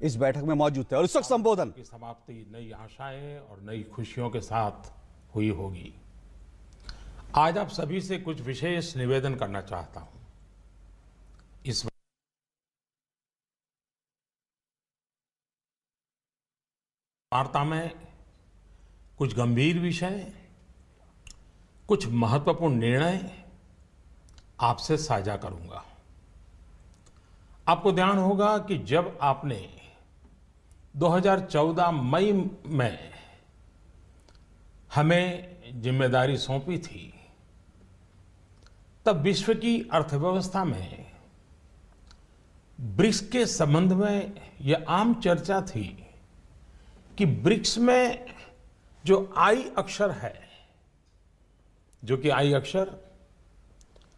इस बैठक में मौजूद थे और इस वक्त संबोधन की समाप्ति नई आशाएं और नई खुशियों के साथ हुई होगी। आज आप सभी से कुछ विशेष निवेदन करना चाहता हूं। इस वार्ता में कुछ गंभीर विषय, कुछ महत्वपूर्ण निर्णय आपसे साझा करूंगा। आपको ध्यान होगा कि जब आपने 2014 मई में हमें जिम्मेदारी सौंपी थी, तब विश्व की अर्थव्यवस्था में ब्रिक्स के संबंध में यह आम चर्चा थी कि ब्रिक्स में जो आई अक्षर है, जो कि आई अक्षर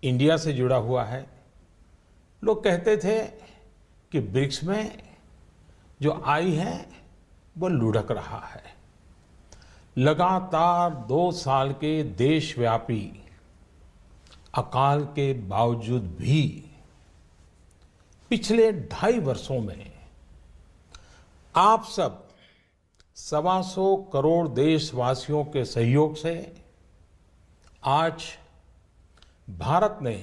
इंडिया से जुड़ा हुआ है, लोग कहते थे कि ब्रिक्स में जो आई है वो लुढ़क रहा है। लगातार 2 साल के देशव्यापी अकाल के बावजूद भी पिछले 2.5 वर्षों में आप सब 125 करोड़ देशवासियों के सहयोग से आज भारत ने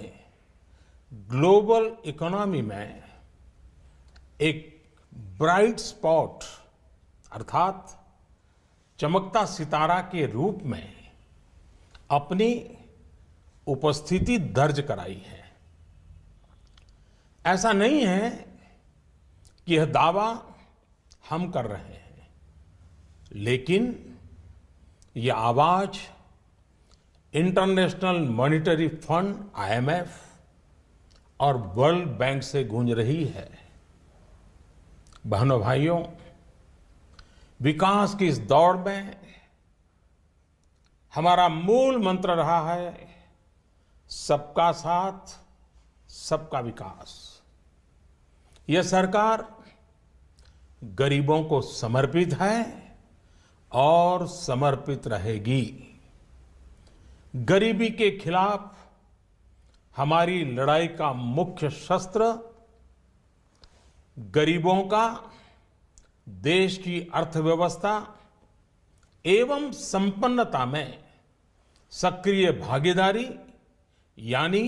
ग्लोबल इकोनॉमी में एक ब्राइट स्पॉट अर्थात चमकता सितारा के रूप में अपनी उपस्थिति दर्ज कराई है। ऐसा नहीं है कि यह दावा हम कर रहे हैं, लेकिन यह आवाज इंटरनेशनल मॉनिटरी फंड IMF और वर्ल्ड बैंक से गूंज रही है। बहनों भाइयों, विकास की इस दौड़ में हमारा मूल मंत्र रहा है सबका साथ, सबका विकास। यह सरकार गरीबों को समर्पित है और समर्पित रहेगी। गरीबी के खिलाफ हमारी लड़ाई का मुख्य शस्त्र गरीबों का देश की अर्थव्यवस्था एवं संपन्नता में सक्रिय भागीदारी यानी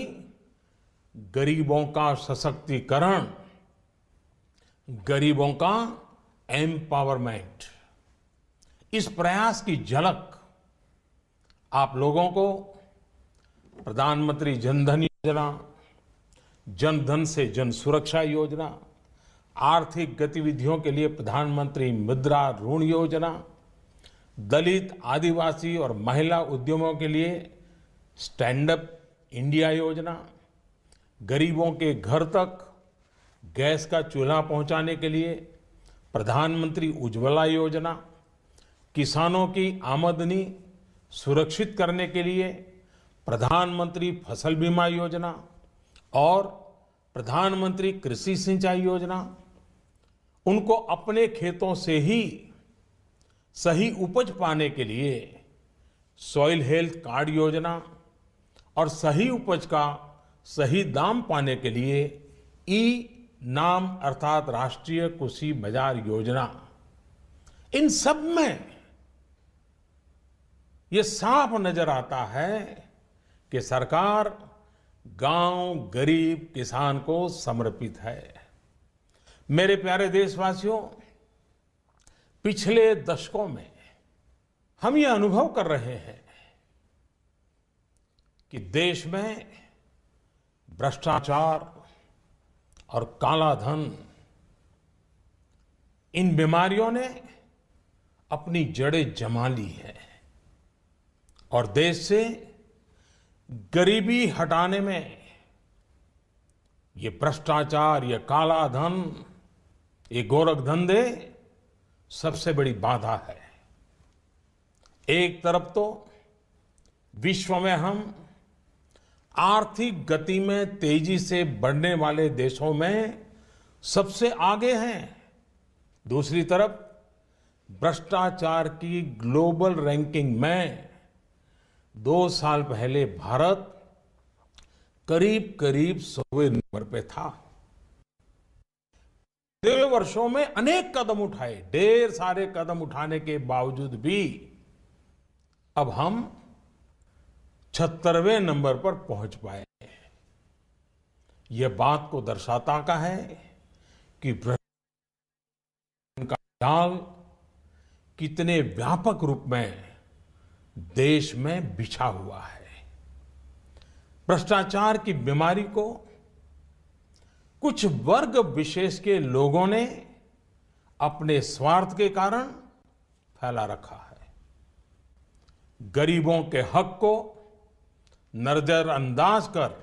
गरीबों का सशक्तिकरण, गरीबों का एम्पावरमेंट। इस प्रयास की झलक आप लोगों को प्रधानमंत्री जनधन योजना, जनधन से जन सुरक्षा योजना, आर्थिक गतिविधियों के लिए प्रधानमंत्री मुद्रा ऋण योजना, दलित, आदिवासी और महिला उद्यमों के लिए स्टैंड अप इंडिया योजना, गरीबों के घर तक गैस का चूल्हा पहुंचाने के लिए प्रधानमंत्री उज्ज्वला योजना, किसानों की आमदनी सुरक्षित करने के लिए प्रधानमंत्री फसल बीमा योजना और प्रधानमंत्री कृषि सिंचाई योजना, उनको अपने खेतों से ही सही उपज पाने के लिए सॉइल हेल्थ कार्ड योजना और सही उपज का सही दाम पाने के लिए नाम अर्थात राष्ट्रीय कृषि बाजार योजना। इन सब में ये साफ नजर आता है कि सरकार गांव, गरीब, किसान को समर्पित है। मेरे प्यारे देशवासियों, पिछले दशकों में हम ये अनुभव कर रहे हैं कि देश में भ्रष्टाचार और काला धन, इन बीमारियों ने अपनी जड़ें जमा ली है और देश से गरीबी हटाने में ये भ्रष्टाचार, ये काला धन, ये गोरख धंधे सबसे बड़ी बाधा है। एक तरफ तो विश्व में हम आर्थिक गति में तेजी से बढ़ने वाले देशों में सबसे आगे हैं, दूसरी तरफ भ्रष्टाचार की ग्लोबल रैंकिंग में 2 साल पहले भारत करीब करीब 100वें नंबर पे था। डेढ़ वर्षों में अनेक कदम उठाए, ढेर सारे कदम उठाने के बावजूद भी अब हम 76वें नंबर पर पहुंच पाए। यह बात को दर्शाता का है कि भ्रष्टाचार का जाल कितने व्यापक रूप में देश में बिछा हुआ है। भ्रष्टाचार की बीमारी को कुछ वर्ग विशेष के लोगों ने अपने स्वार्थ के कारण फैला रखा है। गरीबों के हक को नजरअंदाज कर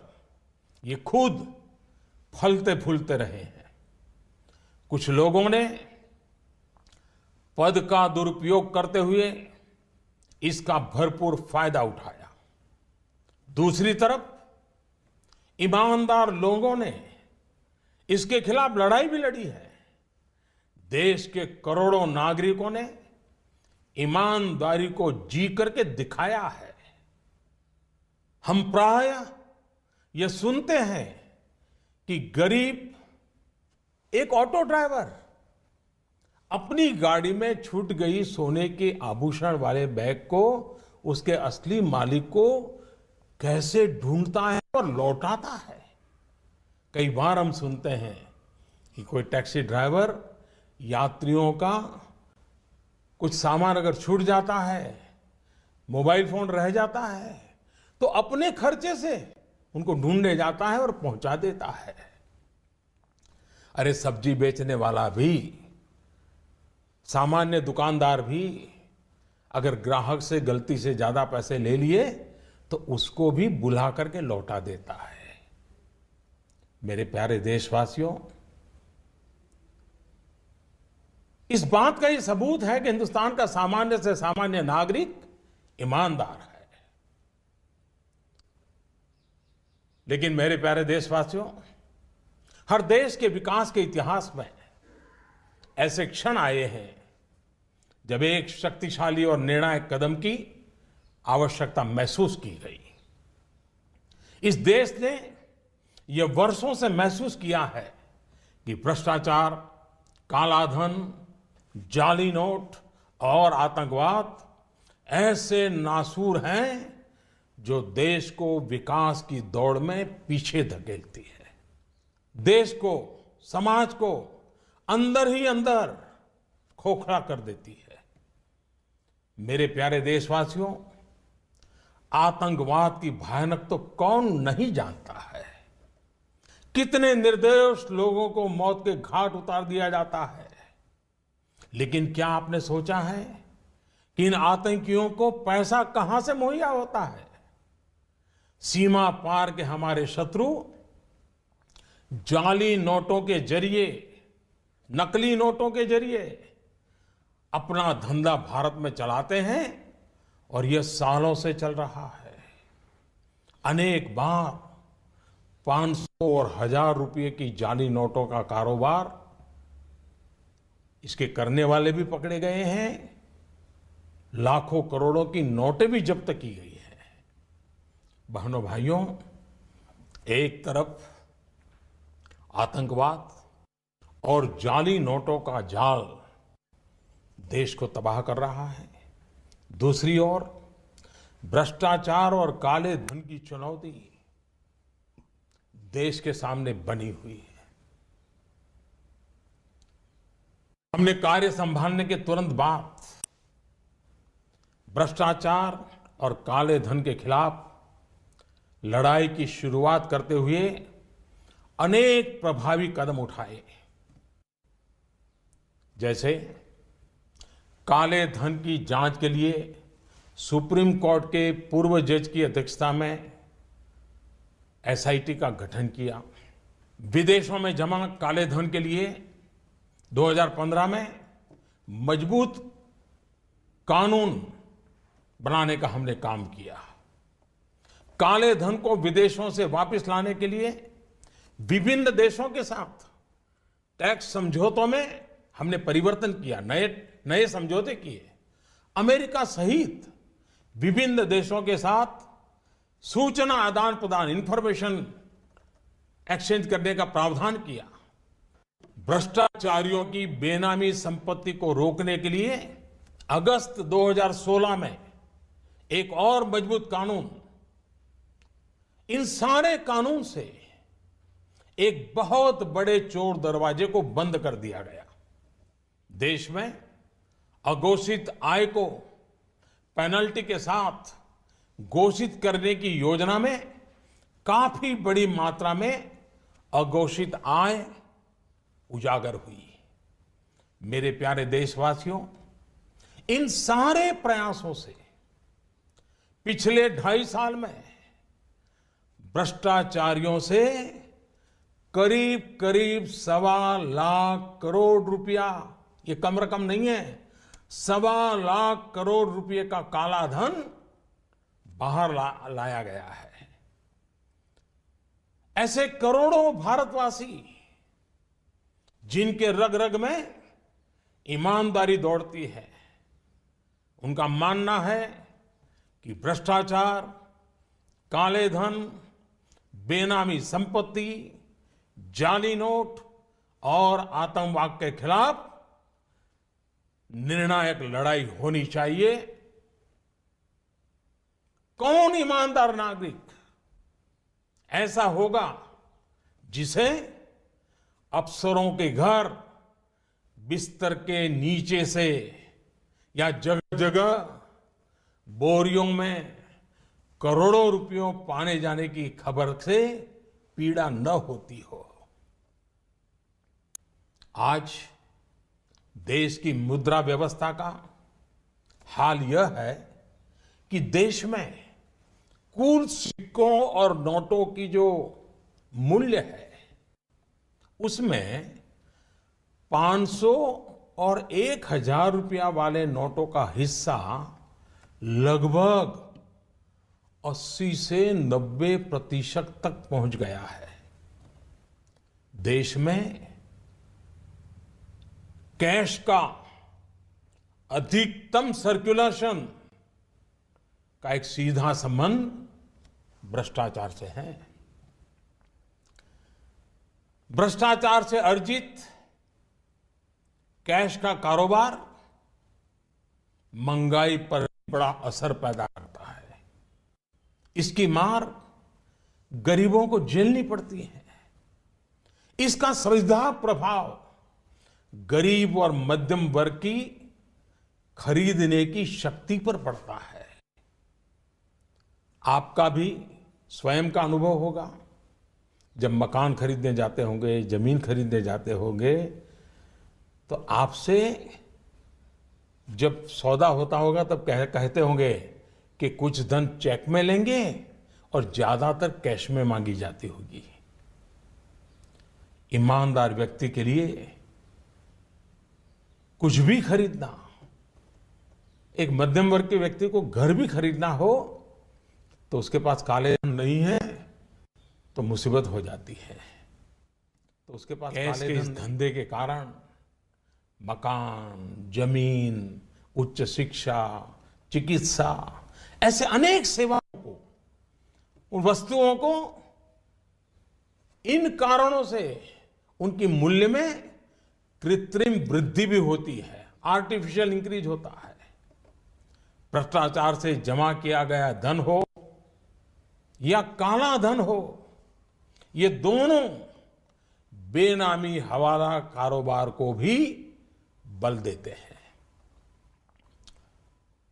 ये खुद फलते फूलते रहे हैं। कुछ लोगों ने पद का दुरुपयोग करते हुए इसका भरपूर फायदा उठाया। दूसरी तरफ ईमानदार लोगों ने इसके खिलाफ लड़ाई भी लड़ी है। देश के करोड़ों नागरिकों ने ईमानदारी को जी करके दिखाया है। हम प्रायः यह सुनते हैं कि गरीब एक ऑटो ड्राइवर अपनी गाड़ी में छूट गई सोने के आभूषण वाले बैग को उसके असली मालिक को कैसे ढूंढता है और लौटाता है। कई बार हम सुनते हैं कि कोई टैक्सी ड्राइवर यात्रियों का कुछ सामान अगर छूट जाता है, मोबाइल फोन रह जाता है, तो अपने खर्चे से उनको ढूंढने जाता है और पहुंचा देता है। अरे सब्जी बेचने वाला भी, सामान्य दुकानदार भी अगर ग्राहक से गलती से ज्यादा पैसे ले लिए तो उसको भी बुला करके लौटा देता है। मेरे प्यारे देशवासियों, इस बात का ये सबूत है कि हिंदुस्तान का सामान्य से सामान्य नागरिक ईमानदार है। लेकिन मेरे प्यारे देशवासियों, हर देश के विकास के इतिहास में ऐसे क्षण आए हैं जब एक शक्तिशाली और निर्णायक कदम की आवश्यकता महसूस की गई। इस देश ने यह वर्षों से महसूस किया है कि भ्रष्टाचार, कालाधन, जाली नोट और आतंकवाद ऐसे नासूर हैं जो देश को विकास की दौड़ में पीछे धकेलती है, देश को, समाज को अंदर ही अंदर खोखला कर देती है। मेरे प्यारे देशवासियों, आतंकवाद की भयानक तो कौन नहीं जानता है। कितने निर्दोष लोगों को मौत के घाट उतार दिया जाता है। लेकिन क्या आपने सोचा है कि इन आतंकियों को पैसा कहां से मुहैया होता है? सीमा पार के हमारे शत्रु जाली नोटों के जरिए, नकली नोटों के जरिए अपना धंधा भारत में चलाते हैं और यह सालों से चल रहा है। अनेक बार 500 और 1000 रुपए की जाली नोटों का कारोबार इसके करने वाले भी पकड़े गए हैं। लाखों करोड़ों की नोटें भी जब्त की गई हैं। बहनों भाइयों, एक तरफ आतंकवाद और जाली नोटों का जाल देश को तबाह कर रहा है, दूसरी ओर भ्रष्टाचार और काले धन की चुनौती देश के सामने बनी हुई है। हमने कार्य संभालने के तुरंत बाद भ्रष्टाचार और काले धन के खिलाफ लड़ाई की शुरुआत करते हुए अनेक प्रभावी कदम उठाए। जैसे काले धन की जांच के लिए सुप्रीम कोर्ट के पूर्व जज की अध्यक्षता में एसआईटी का गठन किया। विदेशों में जमा काले धन के लिए 2015 में मजबूत कानून बनाने का हमने काम किया। काले धन को विदेशों से वापस लाने के लिए विभिन्न देशों के साथ टैक्स समझौतों में हमने परिवर्तन किया, नए समझौते किए। अमेरिका सहित विभिन्न देशों के साथ सूचना आदान प्रदान, इंफॉर्मेशन एक्सचेंज करने का प्रावधान किया। भ्रष्टाचारियों की बेनामी संपत्ति को रोकने के लिए अगस्त 2016 में एक और मजबूत कानून, इन सारे कानून से एक बहुत बड़े चोर दरवाजे को बंद कर दिया गया। देश में अघोषित आय को पेनल्टी के साथ घोषित करने की योजना में काफी बड़ी मात्रा में अघोषित आय उजागर हुई। मेरे प्यारे देशवासियों, इन सारे प्रयासों से पिछले 2.5 साल में भ्रष्टाचारियों से करीब करीब 1.25 लाख करोड़ रुपया, ये कम रकम नहीं है, 1.25 लाख करोड़ रुपए का काला धन बाहर लाया गया है। ऐसे करोड़ों भारतवासी जिनके रग रग में ईमानदारी दौड़ती है, उनका मानना है कि भ्रष्टाचार, काले धन, बेनामी संपत्ति, जाली नोट और आतंकवाद के खिलाफ निर्णायक लड़ाई होनी चाहिए। कौन ईमानदार नागरिक ऐसा होगा जिसे अफसरों के घर बिस्तर के नीचे से या जगह जगह बोरियों में करोड़ों रुपयों पाने जाने की खबर से पीड़ा न होती हो। आज देश की मुद्रा व्यवस्था का हाल यह है कि देश में कुल सिक्कों और नोटों की जो मूल्य है उसमें 500 और 1000 रुपया वाले नोटों का हिस्सा लगभग 80 से 90% तक पहुंच गया है। देश में कैश का अधिकतम सर्कुलेशन का एक सीधा संबंध भ्रष्टाचार से है। भ्रष्टाचार से अर्जित कैश का कारोबार महंगाई पर बड़ा असर पैदा करता है। इसकी मार गरीबों को झेलनी पड़ती है। इसका सीधा प्रभाव गरीब और मध्यम वर्ग की खरीदने की शक्ति पर पड़ता है। आपका भी स्वयं का अनुभव होगा, जब मकान खरीदने जाते होंगे, जमीन खरीदने जाते होंगे, तो आपसे जब सौदा होता होगा तब कहते होंगे कि कुछ धन चेक में लेंगे और ज्यादातर कैश में मांगी जाती होगी। ईमानदार व्यक्ति के लिए कुछ भी खरीदना, एक मध्यम वर्ग के व्यक्ति को घर भी खरीदना हो तो उसके पास काले धन नहीं है तो मुसीबत हो जाती है। तो उसके पास कैश के इस धंधे के कारण मकान, जमीन, उच्च शिक्षा, चिकित्सा, ऐसे अनेक सेवाओं को, उन वस्तुओं को इन कारणों से उनकी मूल्य में कृत्रिम वृद्धि भी होती है, आर्टिफिशियल इंक्रीज होता है। भ्रष्टाचार से जमा किया गया धन हो या काला धन हो, ये दोनों बेनामी हवाला कारोबार को भी बल देते हैं।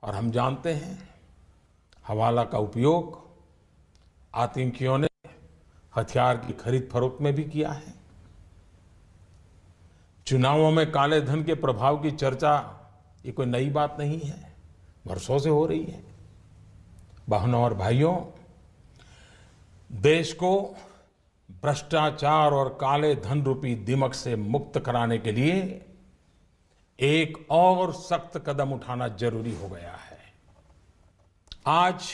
और हम जानते हैं हवाला का उपयोग आतंकियों ने हथियार की खरीद फरोख्त में भी किया है। चुनावों में काले धन के प्रभाव की चर्चा ये कोई नई बात नहीं है, वर्षों से हो रही है। बहनों और भाइयों, देश को भ्रष्टाचार और काले धन रूपी दिमक से मुक्त कराने के लिए एक और सख्त कदम उठाना जरूरी हो गया है। आज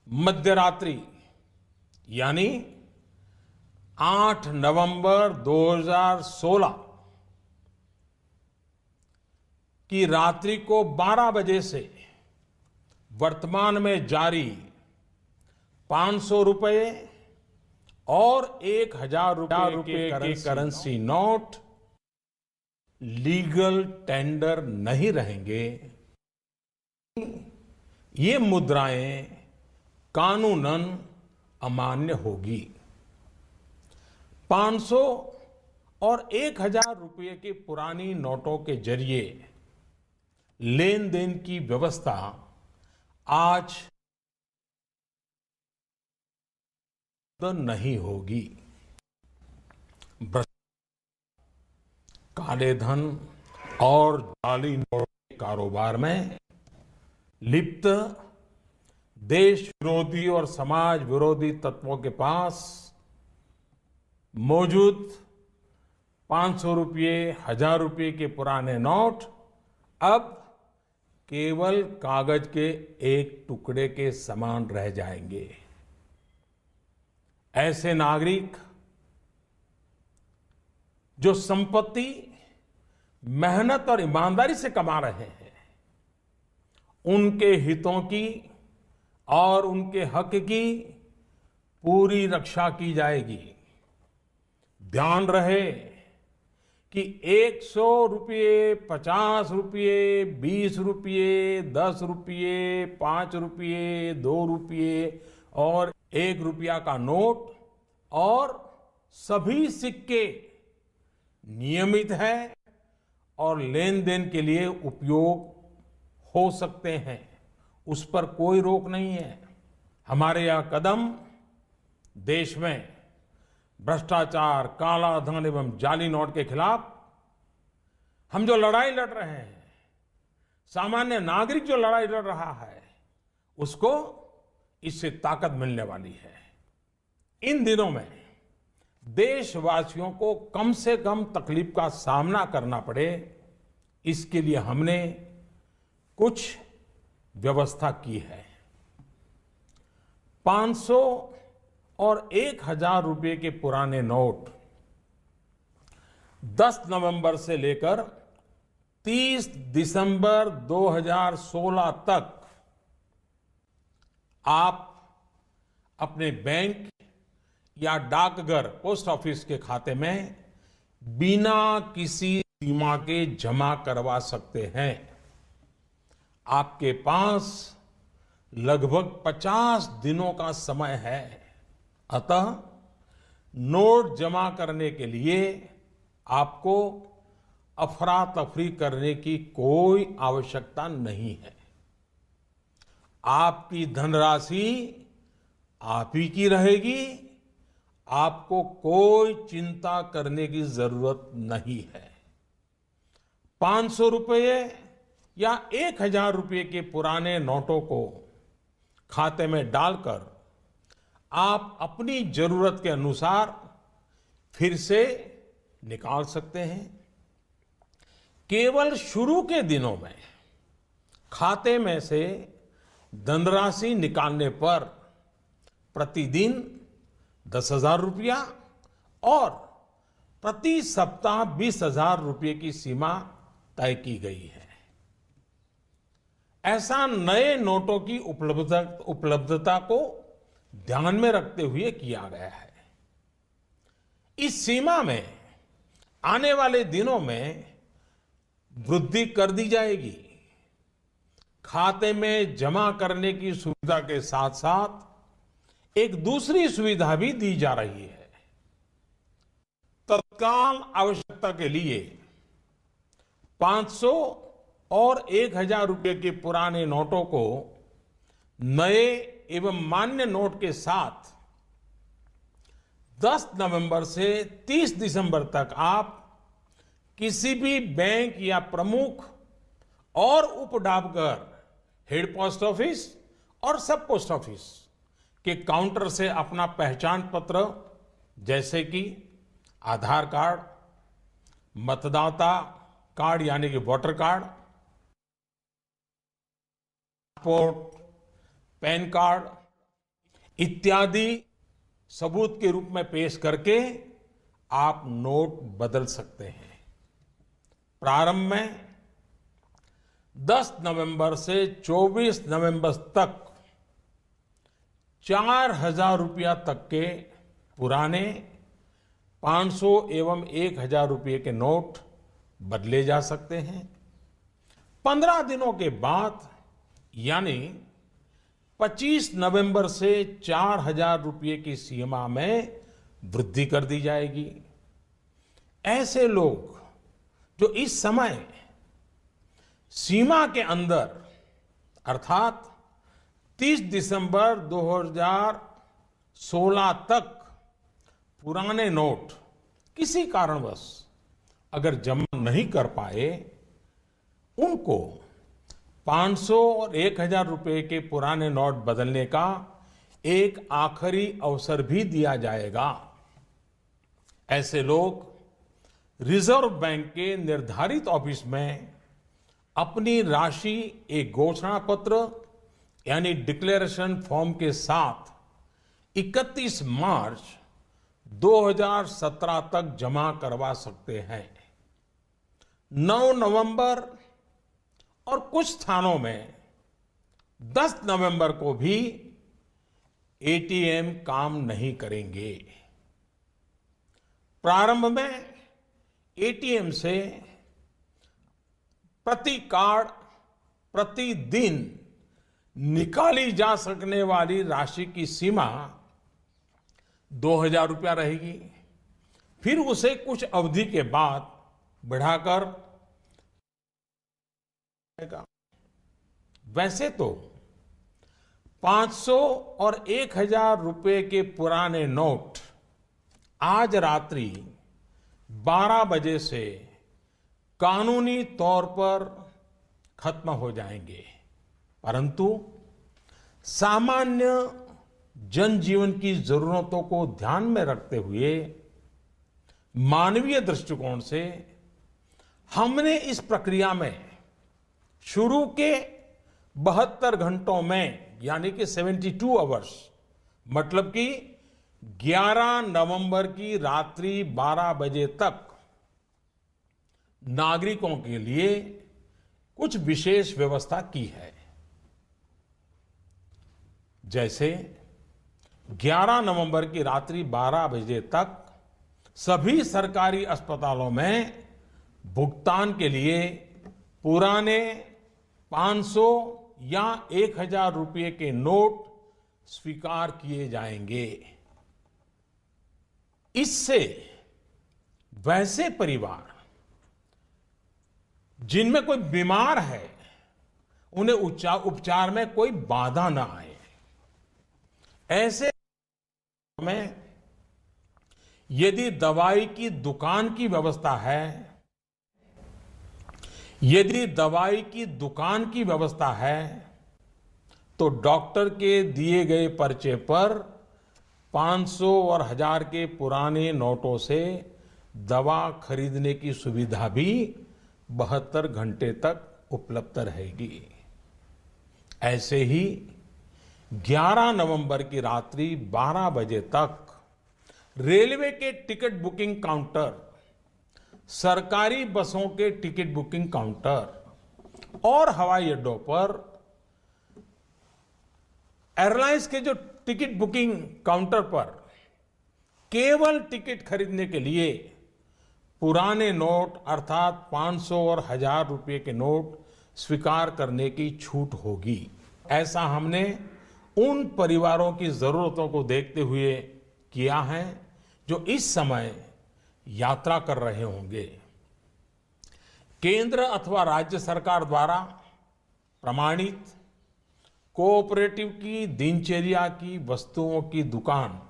मध्यरात्रि यानी 8 नवंबर 2016 की रात्रि को 12 बजे से वर्तमान में जारी 500 रुपए और 1,000 रुपए के करेंसी नोट लीगल टेंडर नहीं रहेंगे। ये मुद्राएं कानूनन अमान्य होगी। 500 और 1,000 रुपए के पुरानी नोटों के जरिए लेन देन की व्यवस्था आज नहीं होगी। काले धन और जाली नोट के कारोबार में लिप्त देश विरोधी और समाज विरोधी तत्वों के पास मौजूद 500 रुपये, 1,000 रुपये के पुराने नोट अब केवल कागज के एक टुकड़े के समान रह जाएंगे। ऐसे नागरिक जो संपत्ति मेहनत और ईमानदारी से कमा रहे हैं, उनके हितों की और उनके हक की पूरी रक्षा की जाएगी। ध्यान रहे कि 100 रुपये, 50 रुपये, 20 रुपये, 10 रुपये, 5 रुपये, 2 रुपये और 1 रुपया का नोट और सभी सिक्के नियमित है और लेन देन के लिए उपयोग हो सकते हैं। उस पर कोई रोक नहीं है। हमारे यह कदम देश में भ्रष्टाचार, काला धन एवं जाली नोट के खिलाफ हम जो लड़ाई लड़ रहे हैं, सामान्य नागरिक जो लड़ाई लड़ रहा है, उसको इससे ताकत मिलने वाली है। इन दिनों में देशवासियों को कम से कम तकलीफ का सामना करना पड़े, इसके लिए हमने कुछ व्यवस्था की है। 500 और 1,000 रुपये के पुराने नोट 10 नवंबर से लेकर 30 दिसंबर 2016 तक आप अपने बैंक या डाकघर पोस्ट ऑफिस के खाते में बिना किसी सीमा के जमा करवा सकते हैं। आपके पास लगभग 50 दिनों का समय है। अतः नोट जमा करने के लिए आपको अफरा तफरी करने की कोई आवश्यकता नहीं है। आपकी धनराशि आप ही की रहेगी। आपको कोई चिंता करने की जरूरत नहीं है। 500 रुपये या 1,000 रुपये के पुराने नोटों को खाते में डालकर आप अपनी जरूरत के अनुसार फिर से निकाल सकते हैं। केवल शुरू के दिनों में खाते में से धनराशि निकालने पर प्रतिदिन 10,000 रुपया और प्रति सप्ताह 20,000 रुपये की सीमा तय की गई है। ऐसा नए नोटों की उपलब्धता को ध्यान में रखते हुए किया गया है। इस सीमा में आने वाले दिनों में वृद्धि कर दी जाएगी। खाते में जमा करने की सुविधा के साथ साथ एक दूसरी सुविधा भी दी जा रही है। तत्काल आवश्यकता के लिए 500 और 1,000 रुपये के पुराने नोटों को नए एवं मान्य नोट के साथ 10 नवंबर से 30 दिसंबर तक आप किसी भी बैंक या प्रमुख और उप डाकघर, हेड पोस्ट ऑफिस और सब पोस्ट ऑफिस के काउंटर से अपना पहचान पत्र जैसे कि आधार कार्ड, मतदाता कार्ड यानी कि voter card, passport, pan card इत्यादि सबूत के रूप में पेश करके आप नोट बदल सकते हैं। प्रारंभ में 10 नवंबर से 24 नवंबर तक 4,000 रुपया तक के पुराने 500 एवं 1000 रुपये के नोट बदले जा सकते हैं। 15 दिनों के बाद यानी 25 नवंबर से 4000 रुपये की सीमा में वृद्धि कर दी जाएगी। ऐसे लोग जो इस समय सीमा के अंदर अर्थात 30 दिसंबर 2016 तक पुराने नोट किसी कारणवश अगर जमा नहीं कर पाए, उनको 500 और 1000 रुपए के पुराने नोट बदलने का एक आखिरी अवसर भी दिया जाएगा। ऐसे लोग रिजर्व बैंक के निर्धारित ऑफिस में अपनी राशि एक घोषणा पत्र यानी डिक्लेरेशन फॉर्म के साथ 31 मार्च 2017 तक जमा करवा सकते हैं। 9 नवंबर और कुछ स्थानों में 10 नवंबर को भी एटीएम काम नहीं करेंगे। प्रारंभ में एटीएम से प्रति कार्ड प्रतिदिन निकाली जा सकने वाली राशि की सीमा 2000 रुपया रहेगी। फिर उसे कुछ अवधि के बाद बढ़ाकर वैसे तो 500 और 1000 रुपए के पुराने नोट आज रात्रि 12 बजे से कानूनी तौर पर खत्म हो जाएंगे, परंतु सामान्य जनजीवन की जरूरतों को ध्यान में रखते हुए मानवीय दृष्टिकोण से हमने इस प्रक्रिया में शुरू के 72 घंटों में यानी कि 72 आवर्स मतलब कि 11 नवंबर की रात्रि 12 बजे तक नागरिकों के लिए कुछ विशेष व्यवस्था की है। जैसे 11 नवंबर की रात्रि 12 बजे तक सभी सरकारी अस्पतालों में भुगतान के लिए पुराने 500 या 1000 रुपये के नोट स्वीकार किए जाएंगे। इससे वैसे परिवार जिनमें कोई बीमार है उन्हें उपचार में कोई बाधा ना आए। ऐसे में यदि दवाई की दुकान की व्यवस्था है, यदि दवाई की दुकान की व्यवस्था है तो डॉक्टर के दिए गए पर्चे पर 500 और 1000 के पुराने नोटों से दवा खरीदने की सुविधा भी 72 घंटे तक उपलब्ध रहेगी। ऐसे ही 11 नवंबर की रात्रि 12 बजे तक रेलवे के टिकट बुकिंग काउंटर, सरकारी बसों के टिकट बुकिंग काउंटर और हवाई अड्डों पर एयरलाइंस के जो टिकट बुकिंग काउंटर पर केवल टिकट खरीदने के लिए पुराने नोट अर्थात 500 और 1000 रुपये के नोट स्वीकार करने की छूट होगी। ऐसा हमने उन परिवारों की जरूरतों को देखते हुए किया है जो इस समय यात्रा कर रहे होंगे। केंद्र अथवा राज्य सरकार द्वारा प्रमाणित कोऑपरेटिव की दिनचर्या की वस्तुओं की दुकान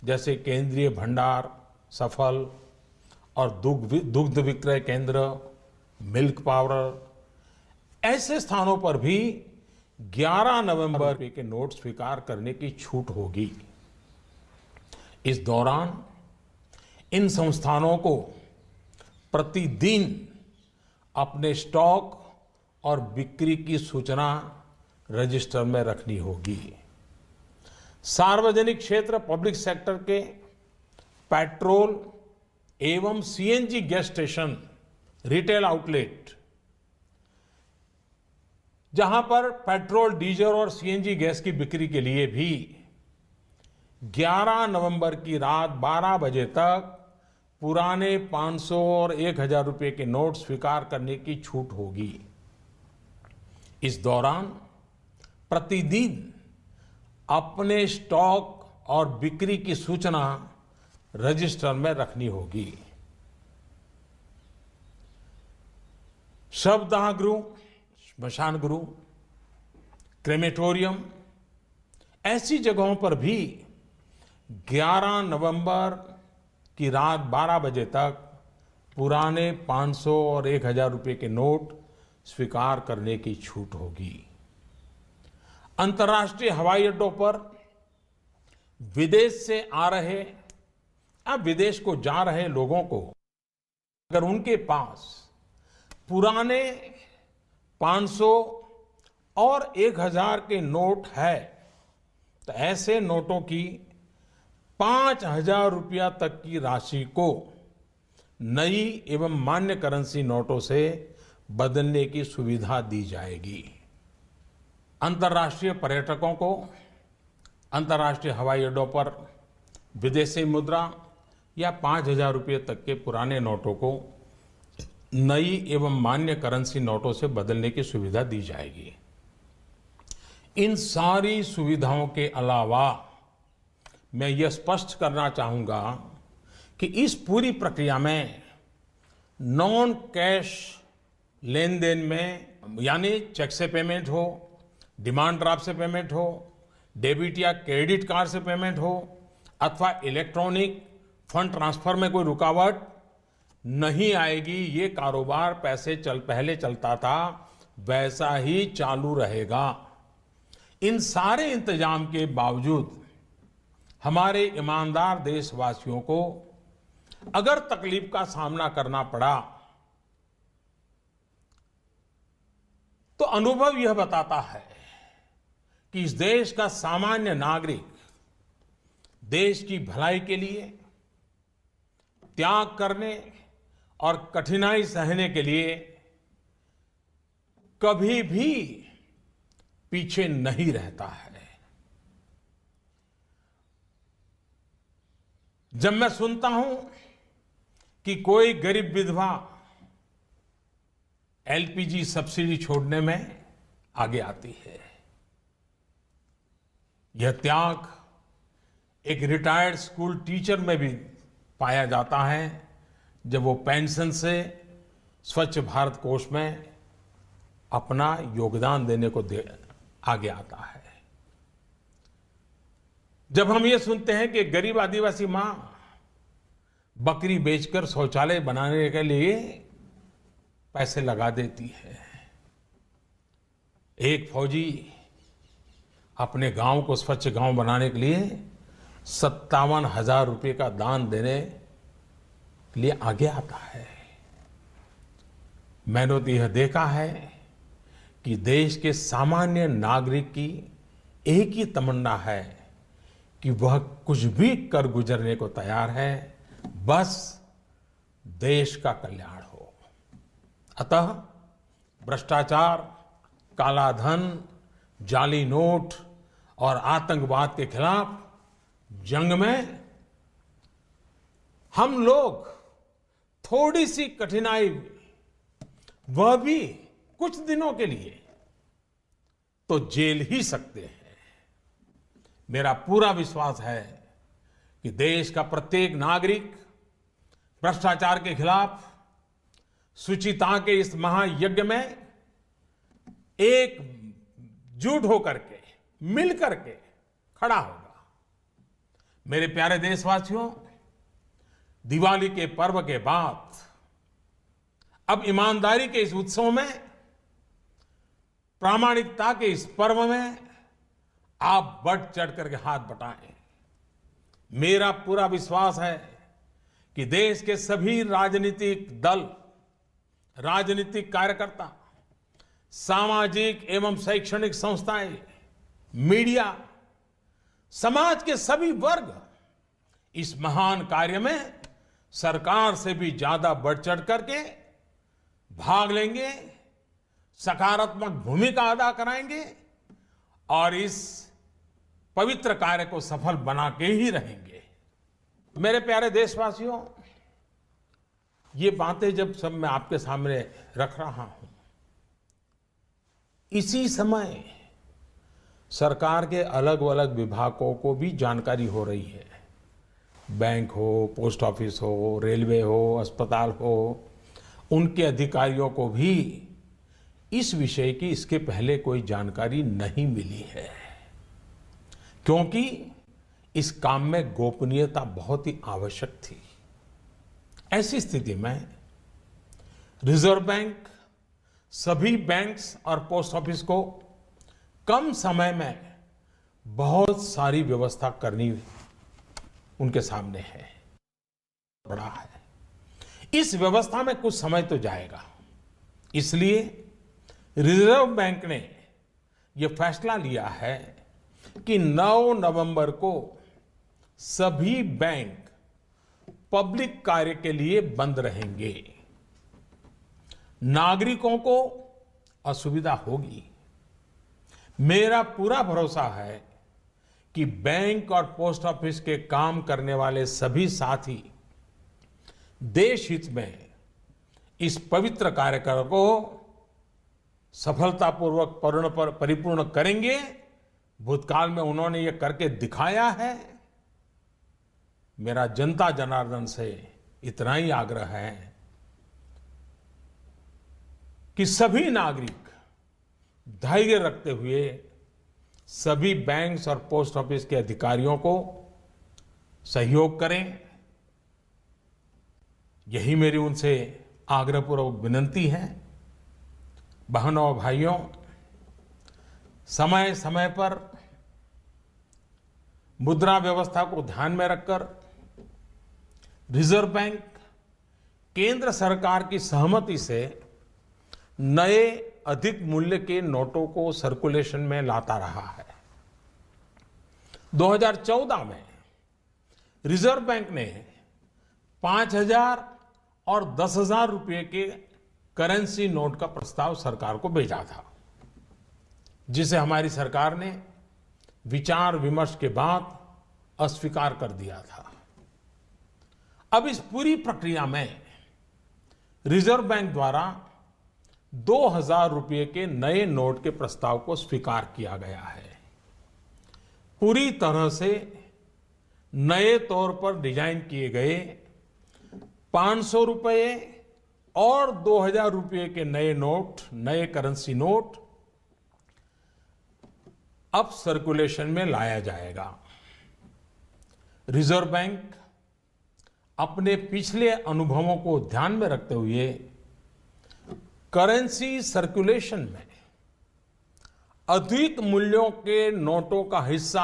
जैसे केंद्रीय भंडार, सफल और दुग्ध विक्रय केंद्र, मिल्क पाउडर, ऐसे स्थानों पर भी 11 नवंबर के नोट स्वीकार करने की छूट होगी। इस दौरान इन संस्थानों को प्रतिदिन अपने स्टॉक और बिक्री की सूचना रजिस्टर में रखनी होगी। सार्वजनिक क्षेत्र पब्लिक सेक्टर के पेट्रोल एवं CNG gas station, retail outlet, जहां पर पेट्रोल, डीजल और सीएनजी गैस की बिक्री के लिए भी 11 नवंबर की रात 12 बजे तक पुराने 500 और 1000 रुपए के नोट स्वीकार करने की छूट होगी। इस दौरान प्रतिदिन अपने स्टॉक और बिक्री की सूचना रजिस्टर में रखनी होगी। शवदाह गृह, श्मशान गृह, क्रेमेटोरियम, ऐसी जगहों पर भी 11 नवंबर की रात 12 बजे तक पुराने 500 और 1000 रुपए के नोट स्वीकार करने की छूट होगी। अंतर्राष्ट्रीय हवाई अड्डों पर विदेश से आ रहे या विदेश को जा रहे लोगों को अगर उनके पास पुराने 500 और 1000 के नोट है तो ऐसे नोटों की 5000 रुपया तक की राशि को नई एवं मान्य करेंसी नोटों से बदलने की सुविधा दी जाएगी। अंतर्राष्ट्रीय पर्यटकों को अंतर्राष्ट्रीय हवाई अड्डों पर विदेशी मुद्रा या 5000 रुपये तक के पुराने नोटों को नई एवं मान्य करेंसी नोटों से बदलने की सुविधा दी जाएगी। इन सारी सुविधाओं के अलावा मैं यह स्पष्ट करना चाहूंगा कि इस पूरी प्रक्रिया में नॉन कैश लेन देन में यानी चेक से पेमेंट हो, डिमांड ड्राफ्ट से पेमेंट हो, डेबिट या क्रेडिट कार्ड से पेमेंट हो अथवा इलेक्ट्रॉनिक फंड ट्रांसफर में कोई रुकावट नहीं आएगी। ये कारोबार पहले चलता था वैसा ही चालू रहेगा। इन सारे इंतजाम के बावजूद हमारे ईमानदार देशवासियों को अगर तकलीफ का सामना करना पड़ा तो अनुभव यह बताता है कि इस देश का सामान्य नागरिक देश की भलाई के लिए त्याग करने और कठिनाई सहने के लिए कभी भी पीछे नहीं रहता है। जब मैं सुनता हूं कि कोई गरीब विधवा एलपीजी सब्सिडी छोड़ने में आगे आती है, यह त्याग एक रिटायर्ड स्कूल टीचर में भी पाया जाता है जब वो पेंशन से स्वच्छ भारत कोष में अपना योगदान देने को आगे आता है। जब हम ये सुनते हैं कि गरीब आदिवासी मां बकरी बेचकर शौचालय बनाने के लिए पैसे लगा देती है, एक फौजी अपने गांव को स्वच्छ गांव बनाने के लिए 57,000 रुपये का दान देने के लिए आगे आता है। मैंने तो यह देखा है कि देश के सामान्य नागरिक की एक ही तमन्ना है कि वह कुछ भी कर गुजरने को तैयार है, बस देश का कल्याण हो। अतः भ्रष्टाचार, काला धन, जाली नोट और आतंकवाद के खिलाफ जंग में हम लोग थोड़ी सी कठिनाई, वह भी कुछ दिनों के लिए, तो झेल ही सकते हैं। मेरा पूरा विश्वास है कि देश का प्रत्येक नागरिक भ्रष्टाचार के खिलाफ शुचिता के इस महायज्ञ में एकजुट होकर के, मिल करके खड़ा होगा। मेरे प्यारे देशवासियों, दिवाली के पर्व के बाद अब ईमानदारी के इस उत्सव में, प्रामाणिकता के इस पर्व में आप बढ़ चढ़ करके हाथ बटाएं। मेरा पूरा विश्वास है कि देश के सभी राजनीतिक दल, राजनीतिक कार्यकर्ता, सामाजिक एवं शैक्षणिक संस्थाएं, मीडिया, समाज के सभी वर्ग इस महान कार्य में सरकार से भी ज्यादा बढ़ चढ़ करके भाग लेंगे, सकारात्मक भूमिका अदा कराएंगे और इस पवित्र कार्य को सफल बना के ही रहेंगे। मेरे प्यारे देशवासियों, ये बातें जब सब मैं आपके सामने रख रहा हूं, इसी समय सरकार के अलग अलग विभागों को भी जानकारी हो रही है। बैंक हो, पोस्ट ऑफिस हो, रेलवे हो, अस्पताल हो, उनके अधिकारियों को भी इस विषय की इसके पहले कोई जानकारी नहीं मिली है, क्योंकि इस काम में गोपनीयता बहुत ही आवश्यक थी। ऐसी स्थिति में रिजर्व बैंक सभी बैंक्स और पोस्ट ऑफिस को कम समय में बहुत सारी व्यवस्था करनी उनके सामने है, बड़ा है। इस व्यवस्था में कुछ समय तो जाएगा, इसलिए रिजर्व बैंक ने यह फैसला लिया है कि 9 नवंबर को सभी बैंक पब्लिक कार्य के लिए बंद रहेंगे। नागरिकों को असुविधा होगी। मेरा पूरा भरोसा है कि बैंक और पोस्ट ऑफिस के काम करने वाले सभी साथी देश हित में इस पवित्र कार्यक्रम को सफलतापूर्वक परिपूर्ण करेंगे। भूतकाल में उन्होंने ये करके दिखाया है। मेरा जनता जनार्दन से इतना ही आग्रह है कि सभी नागरिक धैर्य रखते हुए सभी बैंक्स और पोस्ट ऑफिस के अधिकारियों को सहयोग करें। यही मेरी उनसे आग्रहपूर्वक विनती है। बहनों और भाइयों, समय समय पर मुद्रा व्यवस्था को ध्यान में रखकर रिजर्व बैंक केंद्र सरकार की सहमति से नए अधिक मूल्य के नोटों को सर्कुलेशन में लाता रहा है। 2014 में रिजर्व बैंक ने 5,000 और 10,000 रुपए के करेंसी नोट का प्रस्ताव सरकार को भेजा था, जिसे हमारी सरकार ने विचार विमर्श के बाद अस्वीकार कर दिया था। अब इस पूरी प्रक्रिया में रिजर्व बैंक द्वारा 2,000 रुपए के नए नोट के प्रस्ताव को स्वीकार किया गया है। पूरी तरह से नए तौर पर डिजाइन किए गए 500 रुपए और 2,000 रुपए के नए नोट, नए करेंसी नोट अब सर्कुलेशन में लाया जाएगा। रिजर्व बैंक अपने पिछले अनुभवों को ध्यान में रखते हुए करेंसी सर्कुलेशन में अधिक मूल्यों के नोटों का हिस्सा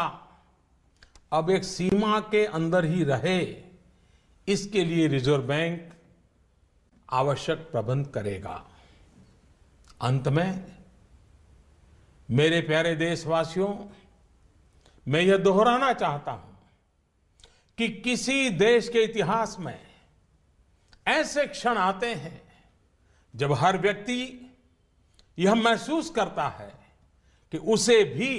अब एक सीमा के अंदर ही रहे, इसके लिए रिजर्व बैंक आवश्यक प्रबंध करेगा। अंत में मेरे प्यारे देशवासियों, मैं यह दोहराना चाहता हूं कि किसी देश के इतिहास में ऐसे क्षण आते हैं जब हर व्यक्ति यह महसूस करता है कि उसे भी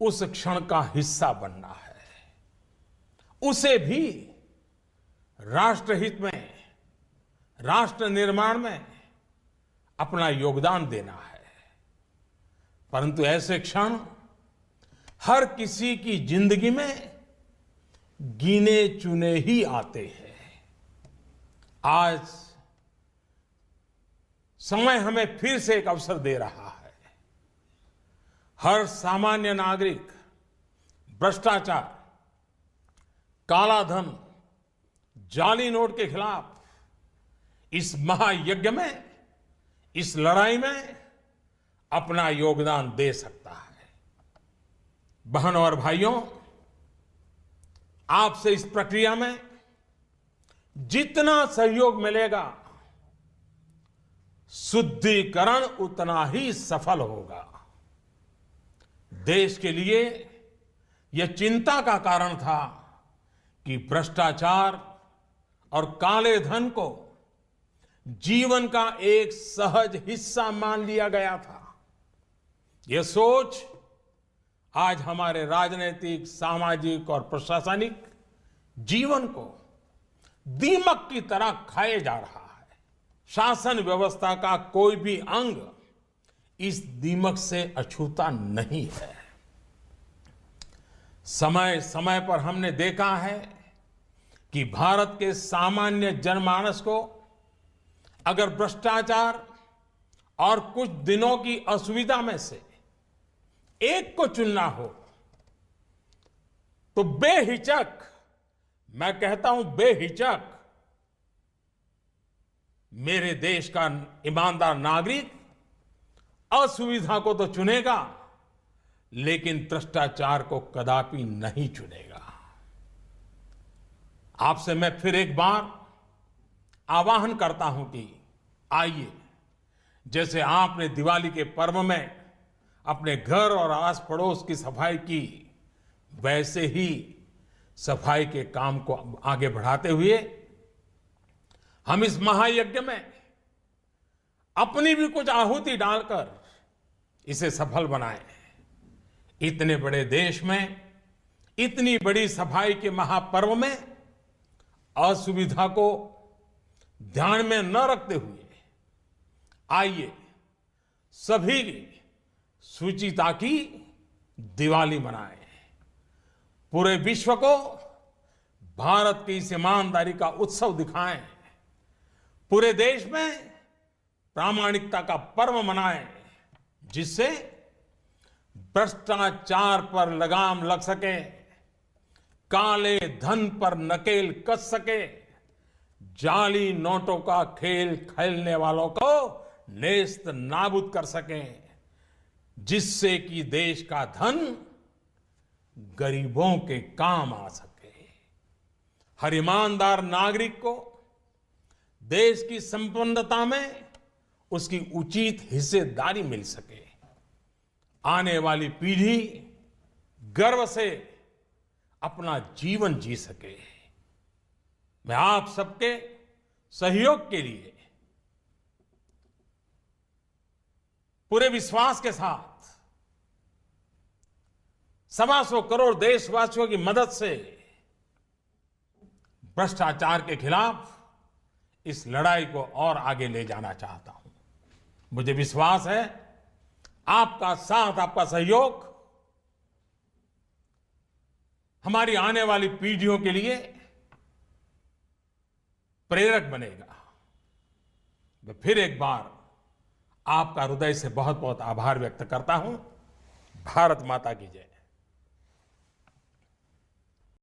उस क्षण का हिस्सा बनना है, उसे भी राष्ट्रहित में, राष्ट्र निर्माण में अपना योगदान देना है। परंतु ऐसे क्षण हर किसी की जिंदगी में गिने चुने ही आते हैं। आज समय हमें फिर से एक अवसर दे रहा है। हर सामान्य नागरिक भ्रष्टाचार, काला धन, जाली नोट के खिलाफ इस महायज्ञ में, इस लड़ाई में अपना योगदान दे सकता है। बहनों और भाइयों, आपसे इस प्रक्रिया में जितना सहयोग मिलेगा, शुद्धिकरण उतना ही सफल होगा। देश के लिए यह चिंता का कारण था कि भ्रष्टाचार और काले धन को जीवन का एक सहज हिस्सा मान लिया गया था। यह सोच आज हमारे राजनीतिक, सामाजिक और प्रशासनिक जीवन को दीमक की तरह खाए जा रहा है। शासन व्यवस्था का कोई भी अंग इस दीमक से अछूता नहीं है। समय समय पर हमने देखा है कि भारत के सामान्य जनमानस को अगर भ्रष्टाचार और कुछ दिनों की असुविधा में से एक को चुनना हो तो बेहिचक, मैं कहता हूं बेहिचक, मेरे देश का ईमानदार नागरिक असुविधा को तो चुनेगा, लेकिन भ्रष्टाचार को कदापि नहीं चुनेगा। आपसे मैं फिर एक बार आह्वान करता हूं कि आइए, जैसे आपने दिवाली के पर्व में अपने घर और आस पड़ोस की सफाई की, वैसे ही सफाई के काम को आगे बढ़ाते हुए हम इस महायज्ञ में अपनी भी कुछ आहुति डालकर इसे सफल बनाएं। इतने बड़े देश में इतनी बड़ी सफाई के महापर्व में असुविधा को ध्यान में न रखते हुए आइए सभी शुचिता की दिवाली मनाएं। पूरे विश्व को भारत की इस ईमानदारी का उत्सव दिखाएं। पूरे देश में प्रामाणिकता का पर्व मनाएं, जिससे भ्रष्टाचार पर लगाम लग सके, काले धन पर नकेल कस सके, जाली नोटों का खेल खेलने वालों को नेस्त नाबूद कर सके, जिससे कि देश का धन गरीबों के काम आ सके। हर ईमानदार नागरिक को देश की संपन्नता में उसकी उचित हिस्सेदारी मिल सके। आने वाली पीढ़ी गर्व से अपना जीवन जी सके। मैं आप सबके सहयोग के लिए पूरे विश्वास के साथ 125 करोड़ देशवासियों की मदद से भ्रष्टाचार के खिलाफ इस लड़ाई को और आगे ले जाना चाहता हूं। मुझे विश्वास है आपका साथ, आपका सहयोग हमारी आने वाली पीढ़ियों के लिए प्रेरक बनेगा। मैं फिर एक बार आपका हृदय से बहुत बहुत आभार व्यक्त करता हूं। भारत माता की जय।